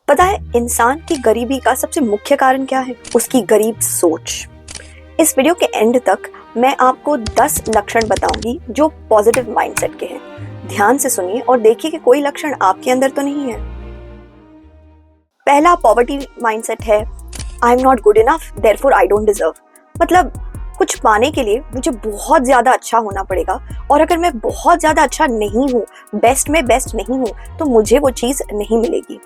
पता है इंसान की गरीबी का सबसे मुख्य कारण क्या है? उसकी गरीब सोच। इस वीडियो के एंड तक मैं आपको 10 लक्षण बताऊंगी जो पॉजिटिव माइंडसेट के हैं। ध्यान से सुनिए और देखिए कि कोई लक्षण आपके अंदर तो नहीं है। पहला पॉवर्टी माइंडसेट है, I am not good enough therefore I don't deserve. मतलब कुछ पाने के लिए मुझे बहुत ज़्यादा अच्छा होना पड़ेगा और अगर मैं बहुत ज़्यादा अच्छा नहीं हूँ, बेस्ट में बेस्ट नहीं हूँ, तो मुझे वो चीज़ नहीं मिलेगी।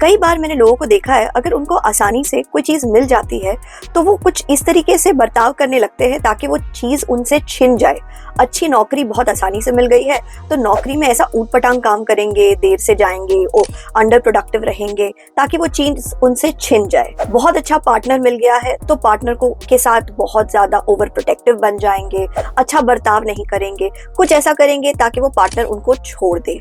कई बार मैंने लोगों को देखा है, अगर उनको आसानी से कोई चीज़ मिल जाती है तो वो कुछ इस तरीके से बर्ताव करने लगते हैं ताकि वो चीज़ उनसे छिन जाए। अच्छी नौकरी बहुत आसानी से मिल गई है तो नौकरी में ऐसा ऊटपटांग काम करेंगे, देर से जाएंगे, अंडर प्रोडक्टिव रहेंगे ताकि वो चीज़ उनसे छिन जाए। बहुत अच्छा पार्टनर मिल गया है तो पार्टनर को के साथ बहुत ज़्यादा ओवर प्रोटेक्टिव बन जाएंगे, अच्छा बर्ताव नहीं करेंगे, कुछ ऐसा करेंगे ताकि वो पार्टनर उनको छोड़ दे।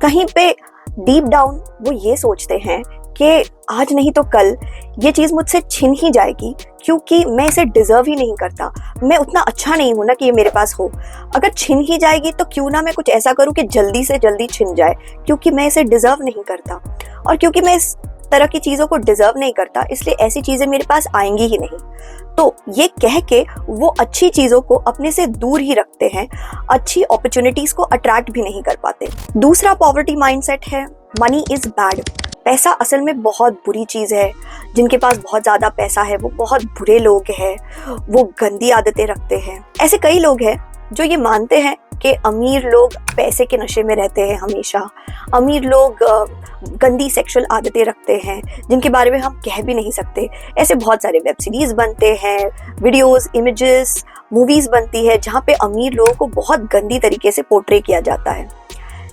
कहीं पे डीप डाउन वो ये सोचते हैं कि आज नहीं तो कल ये चीज़ मुझसे छिन ही जाएगी क्योंकि मैं इसे डिज़र्व ही नहीं करता, मैं उतना अच्छा नहीं हूं ना कि ये मेरे पास हो। अगर छिन ही जाएगी तो क्यों ना मैं कुछ ऐसा करूं कि जल्दी से जल्दी छिन जाए, क्योंकि मैं इसे डिज़र्व नहीं करता और क्योंकि मैं इस तरह की चीज़ों को डिज़र्व नहीं करता इसलिए ऐसी चीज़ें मेरे पास आएंगी ही नहीं। तो ये कह के वो अच्छी चीज़ों को अपने से दूर ही रखते हैं, अच्छी अपॉर्चुनिटीज़ को अट्रैक्ट भी नहीं कर पाते। दूसरा पॉवर्टी माइंडसेट है, मनी इज़ बैड। पैसा असल में बहुत बुरी चीज़ है। जिनके पास बहुत ज़्यादा पैसा है वो बहुत बुरे लोग हैं, वो गंदी आदतें रखते हैं। ऐसे कई लोग हैं जो ये मानते हैं कि अमीर लोग पैसे के नशे में रहते हैं हमेशा, अमीर लोग गंदी सेक्सुअल आदतें रखते हैं जिनके बारे में हम कह भी नहीं सकते। ऐसे बहुत सारे वेब सीरीज़ बनते हैं, वीडियोस, इमेजेस, मूवीज़ बनती है जहाँ पे अमीर लोगों को बहुत गंदी तरीके से पोर्ट्रे किया जाता है।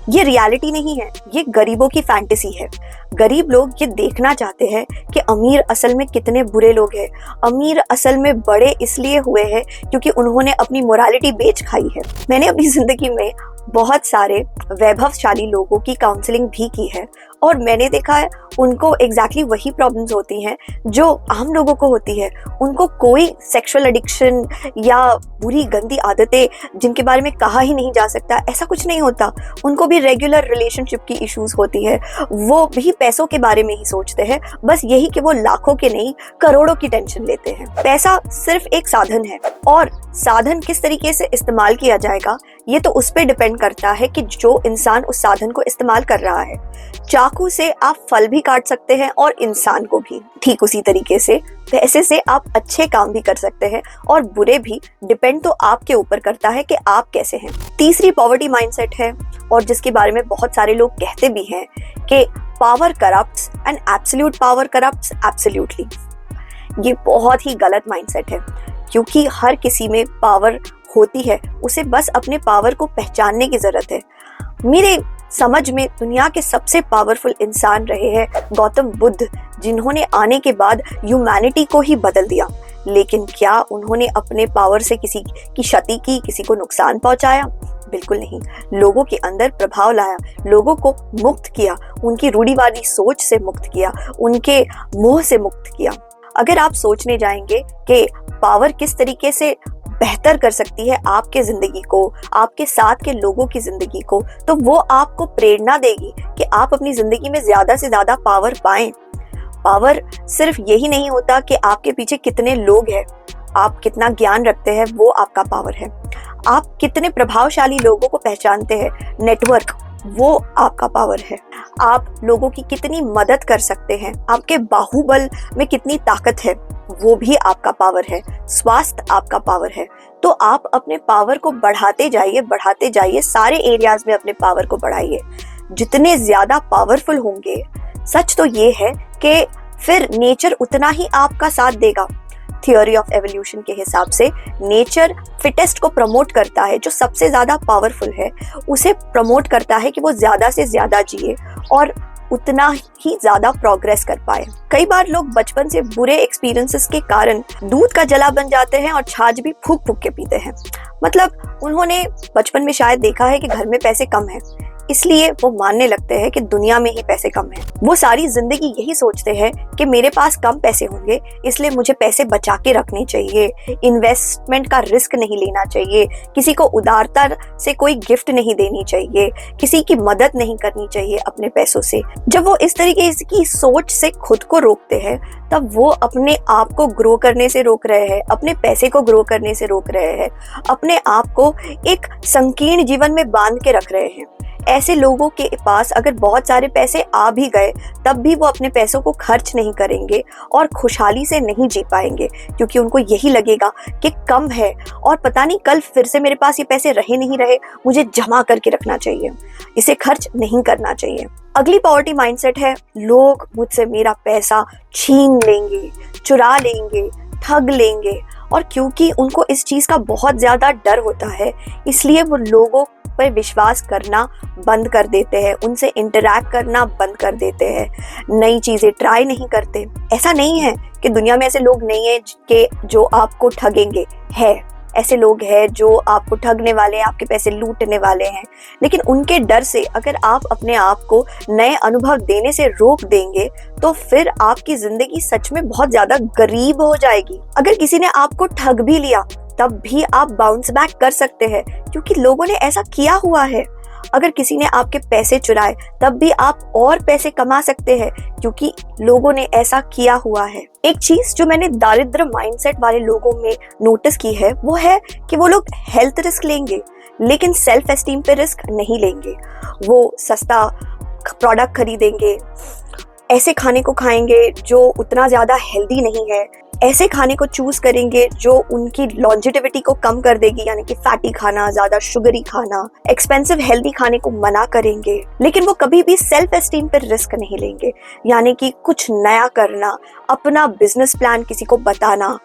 ये रियलिटी नहीं है, ये गरीबों की फैंटेसी है। गरीब लोग ये देखना चाहते हैं कि अमीर असल में कितने बुरे लोग हैं। अमीर असल में बड़े इसलिए हुए हैं क्योंकि उन्होंने अपनी मोरालिटी बेच खाई है। मैंने अपनी ज़िंदगी में बहुत सारे वैभवशाली लोगों की काउंसलिंग भी की है और मैंने देखा है उनको एग्जैक्टली वही प्रॉब्लम्स होती हैं जो आम लोगों को होती है। उनको कोई सेक्सुअल एडिक्शन या बुरी गंदी आदतें जिनके बारे में कहा ही नहीं जा सकता, ऐसा कुछ नहीं होता। उनको भी रेगुलर रिलेशनशिप की इश्यूज होती है, वो भी पैसों के बारे में ही सोचते हैं, बस यही कि वो लाखों के नहीं करोड़ों की टेंशन लेते हैं। पैसा सिर्फ एक साधन है और साधन किस तरीके से इस्तेमाल किया जाएगा ये तो उस पर डिपेंड करता है कि जो इंसान उस साधन को इस्तेमाल कर रहा है। चाकू से आप फल भी काट सकते हैं और इंसान को भी। ठीक उसी तरीके से पैसे से आप अच्छे काम भी कर सकते हैं और बुरे भी। डिपेंड तो आपके ऊपर करता है कि आप कैसे हैं। तीसरी पॉवर्टी माइंडसेट है और जिसके बारे में बहुत सारे लोग कहते भी हैं कि power corrupts and absolute power corrupts absolutely. ये बहुत ही गलत माइंडसेट है क्योंकि हर किसी में पावर होती है, उसे बस अपने पावर को पहचानने की जरूरत है। मेरे समझ में दुनिया के सबसे पावरफुल इंसान रहे हैं गौतम बुद्ध, जिन्होंने आने के बाद ह्यूमैनिटी को ही बदल दिया। लेकिन क्या उन्होंने अपने पावर से किसी की क्षति की, किसी को नुकसान पहुंचाया? बिल्कुल नहीं। लोगों के अंदर प्रभाव लाया, लोगों को मुक्त किया, उनकी रूढ़िवादी सोच से मुक्त किया, उनके मोह से मुक्त किया। अगर आप सोचने जाएंगे कि पावर किस तरीके से बेहतर कर सकती है आपके ज़िंदगी को, आपके साथ के लोगों की ज़िंदगी को, तो वो आपको प्रेरणा देगी कि आप अपनी ज़िंदगी में ज़्यादा से ज़्यादा पावर पाएं। पावर सिर्फ यही नहीं होता कि आपके पीछे कितने लोग हैं, आप कितना ज्ञान रखते हैं वो आपका पावर है। आप कितने प्रभावशाली लोगों को पहचानते हैं, नेटवर्क, वो आपका पावर है। आप लोगों की कितनी मदद कर सकते हैं, आपके बाहुबल में कितनी ताकत है, वो भी आपका पावर है। स्वास्थ्य आपका पावर है। तो आप अपने पावर को बढ़ाते जाइए, सारे एरियाज में अपने पावर को बढ़ाइए। जितने ज्यादा पावरफुल होंगे, सच तो ये है कि फिर नेचर उतना ही आपका साथ देगा। थियोरी ऑफ एवोल्यूशन के हिसाब से नेचर फिटेस्ट को प्रमोट करता है, जो सबसे ज्यादा पावरफुल है उसे प्रमोट करता है कि वो ज्यादा से ज्यादा जिए और उतना ही ज्यादा प्रोग्रेस कर पाए। कई बार लोग बचपन से बुरे एक्सपीरियंसेस के कारण दूध का जला बन जाते हैं और छाछ भी फूक फूक के पीते हैं। मतलब उन्होंने बचपन में शायद देखा है कि घर में पैसे कम हैं, इसलिए वो मानने लगते हैं कि दुनिया में ही पैसे कम हैं। वो सारी जिंदगी यही सोचते हैं कि मेरे पास कम पैसे होंगे, इसलिए मुझे पैसे बचा के रखने चाहिए, इन्वेस्टमेंट का रिस्क नहीं लेना चाहिए, किसी को उदारता से कोई गिफ्ट नहीं देनी चाहिए, किसी की मदद नहीं करनी चाहिए अपने पैसों से। जब वो इस तरीके की सोच से खुद को रोकते हैं, तब वो अपने आप को ग्रो करने से रोक रहे हैं, अपने पैसे को ग्रो करने से रोक रहे हैं, अपने आप को एक संकीर्ण जीवन में बांध के रख रहे हैं। ऐसे लोगों के पास अगर बहुत सारे पैसे आ भी गए, तब भी वो अपने पैसों को खर्च नहीं करेंगे और खुशहाली से नहीं जी पाएंगे, क्योंकि उनको यही लगेगा कि कम है और पता नहीं कल फिर से मेरे पास ये पैसे रहे नहीं रहे, मुझे जमा करके रखना चाहिए, इसे खर्च नहीं करना चाहिए। अगली पॉवर्टी माइंडसेट है, लोग मुझसे मेरा पैसा छीन लेंगे, चुरा लेंगे, ठग लेंगे। और क्योंकि उनको इस चीज़ का बहुत ज़्यादा डर होता है, इसलिए वो लोगों पर विश्वास करना बंद कर देते हैं, उनसे इंटरैक्ट करना बंद कर देते हैं, नई चीज़ें ट्राई नहीं करते। ऐसा नहीं है कि दुनिया में ऐसे लोग नहीं हैं कि जो आपको ठगेंगे, है ऐसे लोग हैं जो आपको ठगने वाले हैं, आपके पैसे लूटने वाले हैं, लेकिन उनके डर से अगर आप अपने आप को नए अनुभव देने से रोक देंगे, तो फिर आपकी जिंदगी सच में बहुत ज़्यादा गरीब हो जाएगी। अगर किसी ने आपको ठग भी लिया, तब भी आप बाउंस बैक कर सकते हैं, क्योंकि लोगों ने ऐसा किया हुआ है। अगर किसी ने आपके पैसे चुराए, तब भी आप और पैसे कमा सकते हैं, क्योंकि लोगों ने ऐसा किया हुआ है। एक चीज जो मैंने दारिद्र माइंडसेट वाले लोगों में नोटिस की है, वो है कि वो लोग हेल्थ रिस्क लेंगे, लेकिन सेल्फ एस्टीम पे रिस्क नहीं लेंगे। वो सस्ता प्रोडक्ट खरीदेंगे, ऐसे खाने को खाएंगे जो उतना ज़्यादा हेल्दी नहीं है, ऐसे खाने को चूज करेंगे जो उनकी लॉन्जेटिविटी को कम कर देगी, यानी कि फैटी खाना, ज़्यादा शुगरी खाना, एक्सपेंसिव हेल्दी खाने को मना करेंगे। लेकिन वो कभी भी सेल्फ एस्टीम पर रिस्क नहीं लेंगे, यानी कि कुछ नया करना, अपना बिजनेस प्लान किसी को बताना,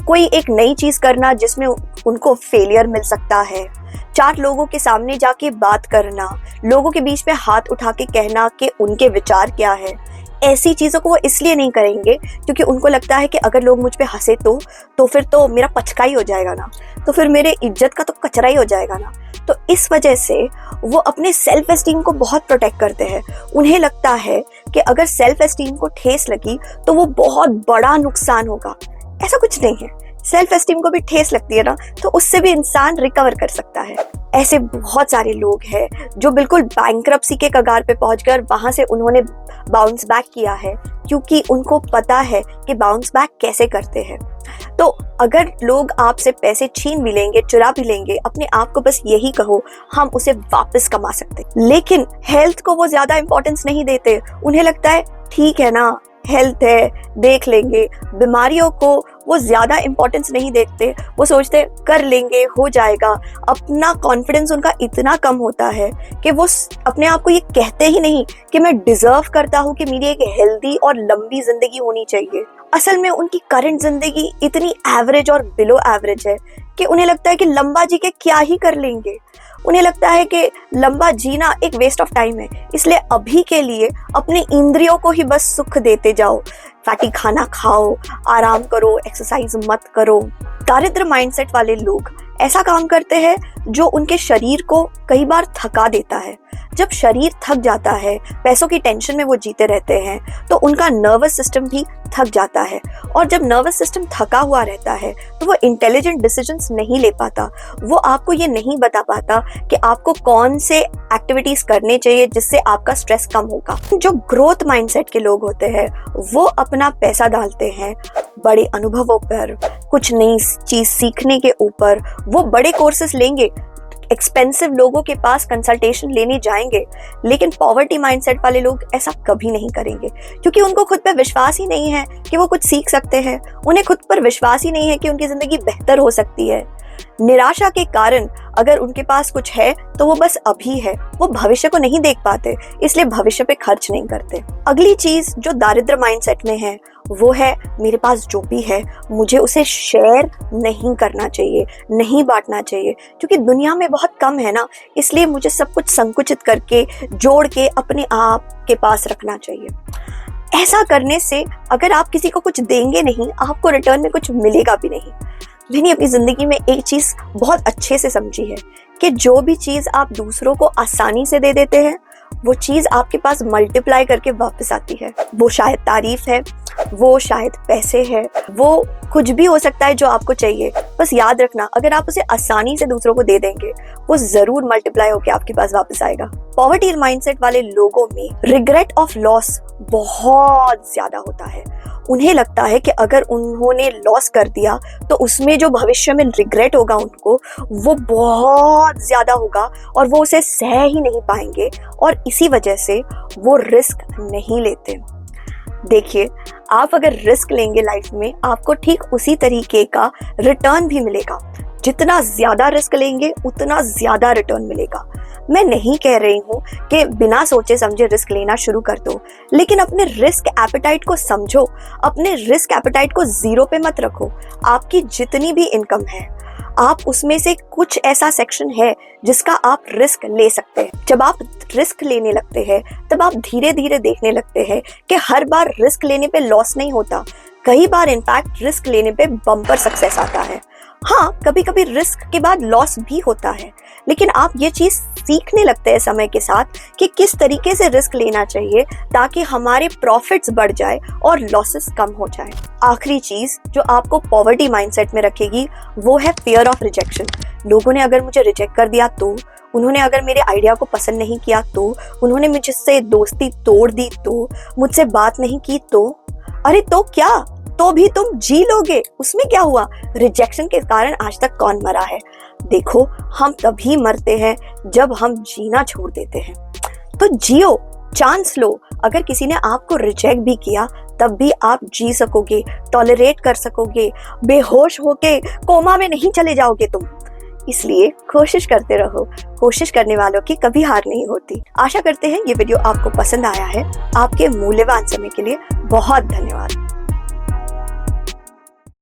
कोई एक नई चीज़ करना जिसमें उनको फेलियर मिल सकता है, 4 लोगों के सामने जाके बात करना, लोगों के बीच में हाथ उठा के कहना कि उनके विचार क्या है। ऐसी चीज़ों को वो इसलिए नहीं करेंगे क्योंकि उनको लगता है कि अगर लोग मुझ पे हंसे तो फिर तो मेरा पचका ही हो जाएगा ना, तो फिर मेरे इज्जत का तो कचरा ही हो जाएगा ना। तो इस वजह से वो अपने सेल्फ एस्टीम को बहुत प्रोटेक्ट करते हैं। उन्हें लगता है कि अगर सेल्फ एस्टीम को ठेस लगी तो वो बहुत बड़ा नुकसान होगा। ऐसा कुछ नहीं है, सेल्फ एस्टीम को भी ठेस लगती है ना, तो उससे भी इंसान रिकवर कर सकता है। ऐसे बहुत सारे लोग हैं जो बिल्कुल बैंक्रप्सी के कगार पे पहुंचकर वहां से उन्होंने बाउंस बैक किया है, क्योंकि उनको पता है कि बाउंस बैक कैसे करते हैं। तो अगर लोग आपसे पैसे छीन भी लेंगे, चुरा भी लेंगे, अपने आप को बस यही कहो, हम उसे वापस कमा सकते। लेकिन हेल्थ को वो ज्यादा इंपॉर्टेंस नहीं देते। उन्हें लगता है ठीक है ना, हेल्थ है, देख लेंगे। बीमारियों को वो ज्यादा इंपॉर्टेंस नहीं देखते, वो सोचते कर लेंगे, हो जाएगा। अपना कॉन्फिडेंस उनका इतना कम होता है कि वो अपने आप को ये कहते ही नहीं कि मैं डिजर्व करता हूँ कि मेरी एक हेल्दी और लंबी जिंदगी होनी चाहिए। असल में उनकी करंट जिंदगी इतनी एवरेज और बिलो एवरेज है कि उन्हें लगता है कि लंबा जी के क्या ही कर लेंगे। उन्हें लगता है कि लंबा जीना एक वेस्ट ऑफ टाइम है, इसलिए अभी के लिए अपने इंद्रियों को ही बस सुख देते जाओ। फैटी खाना खाओ, आराम करो, एक्सरसाइज मत करो। दारिद्र माइंडसेट वाले लोग ऐसा काम करते हैं जो उनके शरीर को कई बार थका देता है। जब शरीर थक जाता है, पैसों की टेंशन में वो जीते रहते हैं, तो उनका नर्वस सिस्टम भी थक जाता है। और जब नर्वस सिस्टम थका हुआ रहता है तो वो इंटेलिजेंट डिसीजंस नहीं ले पाता। वो आपको ये नहीं बता पाता कि आपको कौन से एक्टिविटीज करने चाहिए जिससे आपका स्ट्रेस कम होगा। जो ग्रोथ माइंडसेट के लोग होते हैं वो अपना पैसा डालते हैं बड़े अनुभवों पर, कुछ नई चीज सीखने के ऊपर। वो बड़े कोर्सेस लेंगे, एक्सपेंसिव लोगों के पास कंसल्टेशन लेने जाएंगे, लेकिन पॉवर्टी माइंडसेट वाले लोग ऐसा कभी नहीं करेंगे, क्योंकि उनको खुद पर विश्वास ही नहीं है कि वो कुछ सीख सकते हैं। उन्हें खुद पर विश्वास ही नहीं है कि उनकी जिंदगी बेहतर हो सकती है। निराशा के कारण अगर उनके पास कुछ है तो वो बस अभी है, वो भविष्य को नहीं देख पाते, इसलिए भविष्य पे खर्च नहीं करते। अगली चीज जो दारिद्र माइंडसेट में है वो है मेरे पास जो भी है मुझे उसे शेयर नहीं करना चाहिए, नहीं बांटना चाहिए, क्योंकि दुनिया में बहुत कम है ना, इसलिए मुझे सब कुछ संकुचित करके जोड़ के अपने आप के पास रखना चाहिए। ऐसा करने से अगर आप किसी को कुछ देंगे नहीं, आपको रिटर्न में कुछ मिलेगा भी नहीं। मैंने अपनी जिंदगी में एक चीज बहुत अच्छे से समझी है कि जो भी चीज आप दूसरों को आसानी से दे देते हैं वो चीज आपके पास मल्टीप्लाई करके वापस आती है। वो शायद तारीफ है, वो शायद पैसे है, वो कुछ भी हो सकता है जो आपको चाहिए। बस याद रखना, अगर आप उसे आसानी से दूसरों को दे देंगे वो जरूर मल्टीप्लाई होकर आपके पास वापस आएगा। पॉवर्टी माइंडसेट वाले लोगों में रिग्रेट ऑफ लॉस बहुत ज्यादा होता है। उन्हें लगता है कि अगर उन्होंने लॉस कर दिया तो उसमें जो भविष्य में रिग्रेट होगा उनको वो बहुत ज्यादा होगा और वो उसे सह ही नहीं पाएंगे, और इसी वजह से वो रिस्क नहीं लेते। देखिए, आप अगर रिस्क लेंगे लाइफ में आपको ठीक उसी तरीके का रिटर्न भी मिलेगा। जितना ज्यादा रिस्क लेंगे उतना ज्यादा रिटर्न मिलेगा। मैं नहीं कह रही हूँ कि बिना सोचे समझे रिस्क लेना शुरू कर दो, लेकिन अपने रिस्क एपेटाइट को समझो। अपने रिस्क एपेटाइट को जीरो पे मत रखो। आपकी जितनी भी इनकम है आप उसमें से कुछ ऐसा सेक्शन है जिसका आप रिस्क ले सकते हैं। जब आप रिस्क लेने लगते हैं तब आप धीरे धीरे देखने लगते हैं कि हर बार रिस्क लेने पे लॉस नहीं होता। कई बार इनफैक्ट रिस्क लेने पे बम्पर सक्सेस आता है। हाँ, कभी कभी रिस्क के बाद लॉस भी होता है, लेकिन आप ये चीज सीखने लगते हैं समय के साथ कि किस तरीके से रिस्क लेना चाहिए ताकि हमारे प्रॉफिट्स बढ़ जाए और लॉसेस कम हो जाए। आखिरी चीज जो आपको पॉवर्टी माइंडसेट में रखेगी वो है फियर ऑफ रिजेक्शन। लोगों ने अगर मुझे रिजेक्ट कर दिया तो, उन्होंने अगर मेरे आइडिया को पसंद नहीं किया तो, उन्होंने मुझसे दोस्ती तोड़ दी तो, मुझसे बात नहीं की तो, अरे तो क्या, तो भी तुम जी लोगे, उसमें क्या हुआ। रिजेक्शन के कारण आज तक कौन मरा है? देखो, हम तभी मरते हैं जब हम जीना छोड़ देते हैं। तो जियो, चांस लो। अगर किसी ने आपको रिजेक्ट भी किया तब भी आप जी सकोगे, टॉलरेट कर सकोगे, बेहोश होके कोमा में नहीं चले जाओगे तुम। इसलिए कोशिश करते रहो। कोशिश करने वालों की कभी हार नहीं होती। आशा करते हैं ये वीडियो आपको पसंद आया है। आपके मूल्यवान समय के लिए बहुत धन्यवाद।